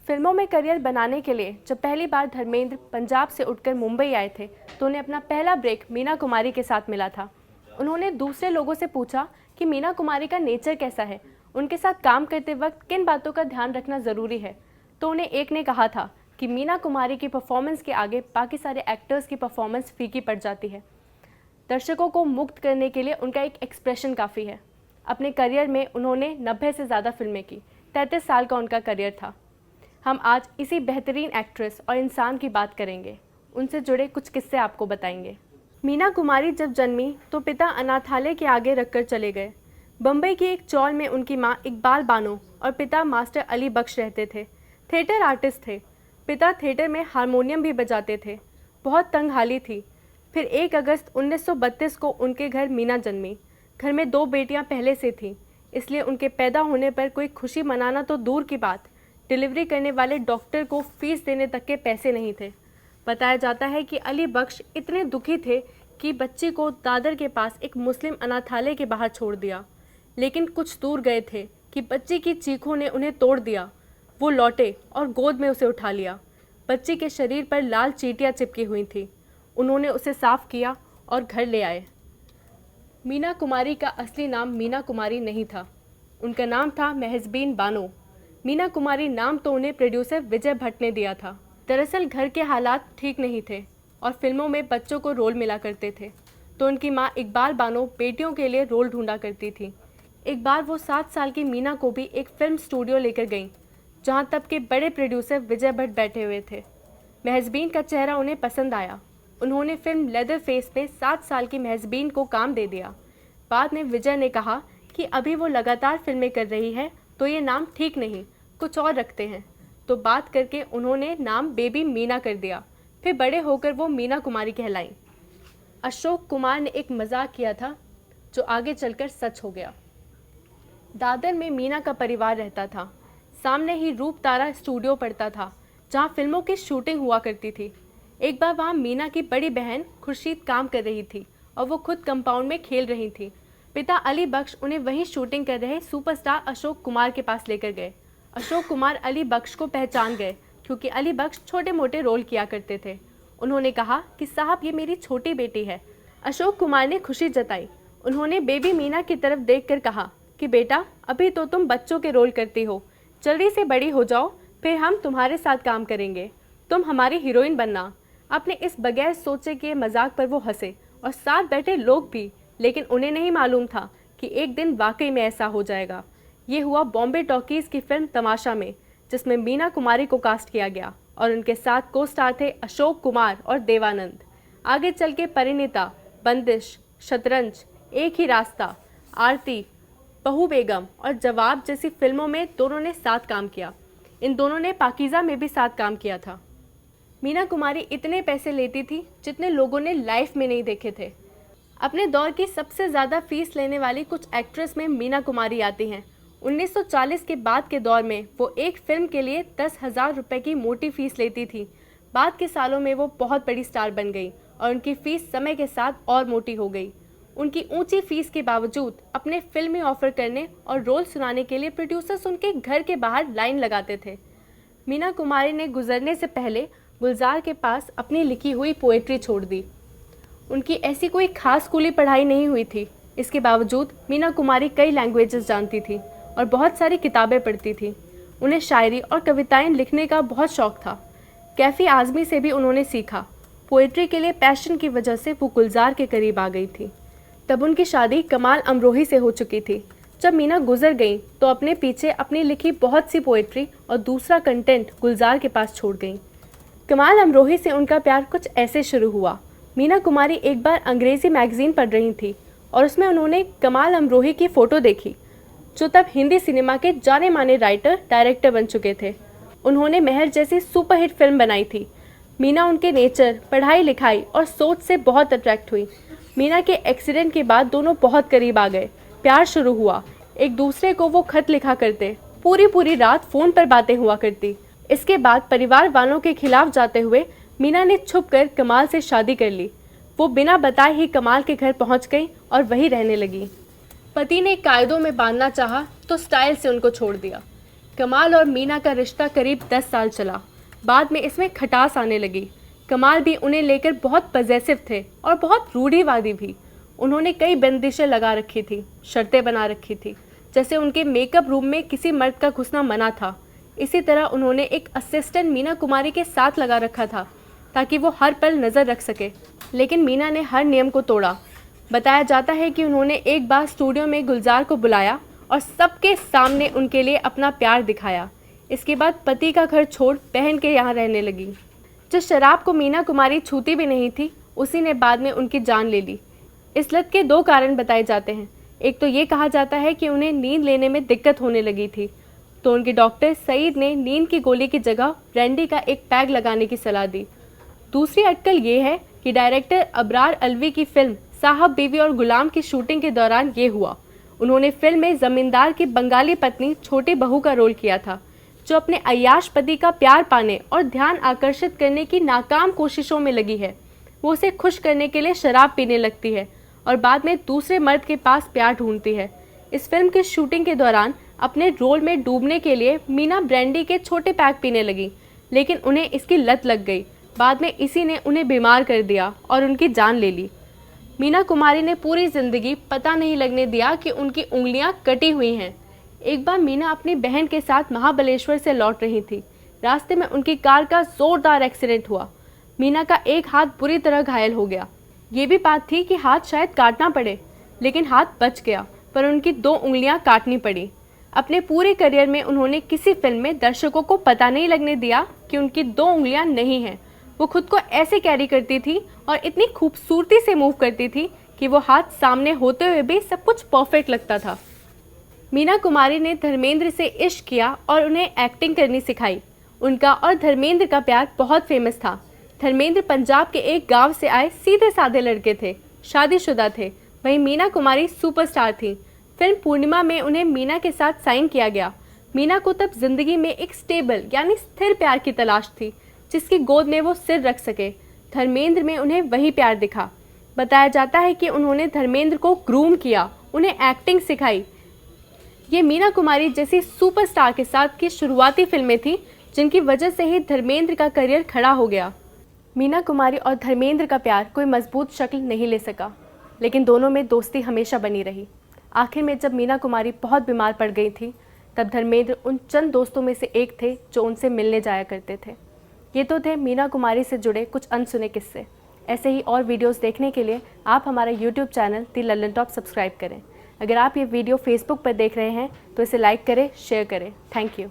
फिल्मों में करियर बनाने के लिए जब पहली बार धर्मेंद्र पंजाब से उठकर मुंबई आए थे तो उन्हें अपना पहला ब्रेक मीना कुमारी के साथ मिला था। उन्होंने दूसरे लोगों से पूछा कि मीना कुमारी का नेचर कैसा है, उनके साथ काम करते वक्त किन बातों का ध्यान रखना ज़रूरी है। तो उन्हें एक ने कहा था कि मीना कुमारी की परफॉर्मेंस के आगे बाकी सारे एक्टर्स की परफॉर्मेंस फीकी पड़ जाती है। दर्शकों को मुक्त करने के लिए उनका एक एक्सप्रेशन काफ़ी है। अपने करियर में उन्होंने 90 से ज़्यादा फिल्में की। 33 साल का उनका करियर था। हम आज इसी बेहतरीन एक्ट्रेस और इंसान की बात करेंगे, उनसे जुड़े कुछ किस्से आपको बताएंगे। मीना कुमारी जब जन्मी तो पिता अनाथालय के आगे रखकर चले गए। बम्बई की एक चौल में उनकी माँ इकबाल बानो और पिता मास्टर अली बख्श रहते थे। थिएटर आर्टिस्ट थे। पिता थिएटर में हारमोनियम भी बजाते थे। बहुत तंगहाली थी। फिर 1 अगस्त 1932 को उनके घर मीना जन्मी। घर में 2 बेटियां पहले से थीं, इसलिए उनके पैदा होने पर कोई खुशी मनाना तो दूर की बात, डिलीवरी करने वाले डॉक्टर को फीस देने तक के पैसे नहीं थे। बताया जाता है कि अली बख्श इतने दुखी थे कि बच्ची को दादर के पास एक मुस्लिम अनाथालय के बाहर छोड़ दिया, लेकिन कुछ दूर गए थे कि बच्ची की चीखों ने उन्हें तोड़ दिया। वो लौटे और गोद में उसे उठा लिया। बच्ची के शरीर पर लाल चींटियां चिपकी हुई थी। उन्होंने उसे साफ किया और घर ले आए। मीना कुमारी का असली नाम मीना कुमारी नहीं था, उनका नाम था महजबीन बानो। मीना कुमारी नाम तो उन्हें प्रोड्यूसर विजय भट्ट ने दिया था। दरअसल घर के हालात ठीक नहीं थे और फिल्मों में बच्चों को रोल मिला करते थे, तो उनकी माँ इकबाल बानो बेटियों के लिए रोल ढूंढा करती थी। एक बार वो 7 साल की मीना को भी एक फिल्म स्टूडियो लेकर गईं, जहाँ तब के बड़े प्रोड्यूसर विजय भट्ट बैठे हुए थे। महजबीन का चेहरा उन्हें पसंद आया। उन्होंने फिल्म लेदर फेस में 7 साल की महजबीन को काम दे दिया। बाद में विजय ने कहा कि अभी वो लगातार फिल्में कर रही है तो ये नाम ठीक नहीं, कुछ और रखते हैं। तो बात करके उन्होंने नाम बेबी मीना कर दिया। फिर बड़े होकर वो मीना कुमारी कहलाईं। अशोक कुमार ने एक मजाक किया था जो आगे चलकर सच हो गया। दादर में मीना का परिवार रहता था। सामने ही रूप तारा स्टूडियो पड़ता था, जहाँ फिल्मों की शूटिंग हुआ करती थी। एक बार वहाँ मीना की बड़ी बहन खुर्शीद काम कर रही थी और वो खुद कंपाउंड में खेल रही थी। पिता अली बख्श उन्हें वहीं शूटिंग कर रहे सुपरस्टार अशोक कुमार के पास लेकर गए। अशोक कुमार अली बख्श को पहचान गए क्योंकि अली बख्श छोटे मोटे रोल किया करते थे। उन्होंने कहा कि साहब, ये मेरी छोटी बेटी है। अशोक कुमार ने खुशी जताई। उन्होंने बेबी मीना की तरफ देखकर कहा कि बेटा, अभी तो तुम बच्चों के रोल करती हो, जल्दी से बड़ी हो जाओ, फिर हम तुम्हारे साथ काम करेंगे, तुम हमारी हीरोइन बनना। अपने इस बगैर सोचे के मजाक पर वो हंसे और साथ बैठे लोग भी, लेकिन उन्हें नहीं मालूम था कि एक दिन वाकई में ऐसा हो जाएगा। ये हुआ बॉम्बे टॉकीज़ की फिल्म तमाशा में, जिसमें मीना कुमारी को कास्ट किया गया और उनके साथ को स्टार थे अशोक कुमार और देवानंद। आगे चल के परिणीता, बंदिश, शतरंज, एक ही रास्ता, आरती, बहू बेगम और जवाब जैसी फिल्मों में दोनों ने साथ काम किया। इन दोनों ने पाकीज़ा में भी साथ काम किया था। मीना कुमारी इतने पैसे लेती थी जितने लोगों ने लाइफ में नहीं देखे थे। अपने दौर की सबसे ज़्यादा फीस लेने वाली कुछ एक्ट्रेस में मीना कुमारी आती हैं। 1940 के बाद के दौर में वो एक फिल्म के लिए 10,000 रुपये की मोटी फीस लेती थी। बाद के सालों में वो बहुत बड़ी स्टार बन गई और उनकी फ़ीस समय के साथ और मोटी हो गई। उनकी ऊंची फीस के बावजूद अपने फिल्में ऑफर करने और रोल सुनाने के लिए प्रोड्यूसर्स उनके घर के बाहर लाइन लगाते थे। मीना कुमारी ने गुजरने से पहले गुलजार के पास अपनी लिखी हुई पोएट्री छोड़ दी। उनकी ऐसी कोई खास स्कूली पढ़ाई नहीं हुई थी। इसके बावजूद मीना कुमारी कई लैंग्वेजेस जानती थी और बहुत सारी किताबें पढ़ती थी। उन्हें शायरी और कविताएं लिखने का बहुत शौक था। कैफ़ी आज़मी से भी उन्होंने सीखा। पोएट्री के लिए पैशन की वजह से वो गुलजार के करीब आ गई थी। तब उनकी शादी कमाल अमरोही से हो चुकी थी। जब मीना गुजर गई तो अपने पीछे अपनी लिखी बहुत सी पोएट्री और दूसरा कंटेंट गुलजार के पास छोड़ गई। कमाल अमरोही से उनका प्यार कुछ ऐसे शुरू हुआ। मीना कुमारी एक बार अंग्रेज़ी मैगज़ीन पढ़ रही थी और उसमें उन्होंने कमाल अमरोही की फ़ोटो देखी, जो तब हिंदी सिनेमा के जाने माने राइटर डायरेक्टर बन चुके थे। उन्होंने महर जैसी सुपरहिट फिल्म बनाई थी। मीना उनके नेचर, पढ़ाई लिखाई और सोच से बहुत अट्रैक्ट हुई। मीना के एक्सीडेंट के बाद दोनों बहुत करीब आ गए। प्यार शुरू हुआ। एक दूसरे को वो खत लिखा करते, पूरी पूरी रात फ़ोन पर बातें हुआ करती। इसके बाद परिवार वालों के खिलाफ जाते हुए मीना ने छुपकर कमाल से शादी कर ली। वो बिना बताए ही कमाल के घर पहुंच गई और वहीं रहने लगी। पति ने कायदों में बांधना चाहा तो स्टाइल से उनको छोड़ दिया। कमाल और मीना का रिश्ता करीब 10 साल चला। बाद में इसमें खटास आने लगी। कमाल भी उन्हें लेकर बहुत पजेसिव थे और बहुत रूढ़िवादी भी। उन्होंने कई बंदिशें लगा रखी थी, शर्तें बना रखी थी, जैसे उनके मेकअप रूम में किसी मर्द का घुसना मना था। इसी तरह उन्होंने एक असिस्टेंट मीना कुमारी के साथ लगा रखा था ताकि वो हर पल नज़र रख सके। लेकिन मीना ने हर नियम को तोड़ा। बताया जाता है कि उन्होंने एक बार स्टूडियो में गुलजार को बुलाया और सबके सामने उनके लिए अपना प्यार दिखाया। इसके बाद पति का घर छोड़ बहन के यहाँ रहने लगी। जिस शराब को मीना कुमारी छूती भी नहीं थी, उसी ने बाद में उनकी जान ले ली। इस लत के 2 कारण बताए जाते हैं। एक तो ये कहा जाता है कि उन्हें नींद लेने में दिक्कत होने लगी थी, तो उनके डॉक्टर सईद ने नींद की गोली की जगह ब्रांडी का एक पैग लगाने की सलाह दी। दूसरी अटकल ये है कि डायरेक्टर अबरार अलवी की फिल्म साहब बीवी और गुलाम की शूटिंग के दौरान ये हुआ। उन्होंने फिल्म में जमींदार की बंगाली पत्नी छोटी बहू का रोल किया था, जो अपने अय्याश पति का प्यार पाने और ध्यान आकर्षित करने की नाकाम कोशिशों में लगी है। वो उसे खुश करने के लिए शराब पीने लगती है और बाद में दूसरे मर्द के पास प्यार ढूंढती है। इस फिल्म की शूटिंग के दौरान अपने रोल में डूबने के लिए मीना ब्रांडी के छोटे पैक पीने लगी, लेकिन उन्हें इसकी लत लग गई। बाद में इसी ने उन्हें बीमार कर दिया और उनकी जान ले ली। मीना कुमारी ने पूरी जिंदगी पता नहीं लगने दिया कि उनकी उंगलियां कटी हुई हैं। एक बार मीना अपनी बहन के साथ महाबलेश्वर से लौट रही थी। रास्ते में उनकी कार का जोरदार एक्सीडेंट हुआ। मीना का एक हाथ बुरी तरह घायल हो गया। ये भी बात थी कि हाथ शायद काटना पड़े, लेकिन हाथ बच गया, पर उनकी 2 उंगलियां काटनी पड़ी। अपने पूरे करियर में उन्होंने किसी फिल्म में दर्शकों को पता नहीं लगने दिया कि उनकी 2 उंगलियां नहीं हैं। वो खुद को ऐसे कैरी करती थी और इतनी खूबसूरती से मूव करती थी कि वो हाथ सामने होते हुए भी सब कुछ परफेक्ट लगता था। मीना कुमारी ने धर्मेंद्र से इश्क किया और उन्हें एक्टिंग करनी सिखाई। उनका और धर्मेंद्र का प्यार बहुत फेमस था। धर्मेंद्र पंजाब के एक गांव से आए सीधे साधे लड़के थे, शादीशुदा थे। वहीं मीना कुमारी सुपरस्टार थी। फिल्म पूर्णिमा में उन्हें मीना के साथ साइन किया गया। मीना को तब जिंदगी में एक स्टेबल यानी स्थिर प्यार की तलाश थी, जिसकी गोद में वो सिर रख सके। धर्मेंद्र में उन्हें वही प्यार दिखा। बताया जाता है कि उन्होंने धर्मेंद्र को ग्रूम किया, उन्हें एक्टिंग सिखाई। ये मीना कुमारी जैसी सुपरस्टार के साथ की शुरुआती फिल्में थी, जिनकी वजह से ही धर्मेंद्र का करियर खड़ा हो गया। मीना कुमारी और धर्मेंद्र का प्यार कोई मजबूत शक्ल नहीं ले सका, लेकिन दोनों में दोस्ती हमेशा बनी रही। आखिर में जब मीना कुमारी बहुत बीमार पड़ गई थी, तब धर्मेंद्र उन चंद दोस्तों में से एक थे जो उनसे मिलने जाया करते थे। ये तो थे मीना कुमारी से जुड़े कुछ अनसुने किस्से। ऐसे ही और वीडियोस देखने के लिए आप हमारा यूट्यूब चैनल दी लल्लन टॉप सब्सक्राइब करें। अगर आप ये वीडियो फेसबुक पर देख रहे हैं तो इसे लाइक करें, शेयर करें। Thank you.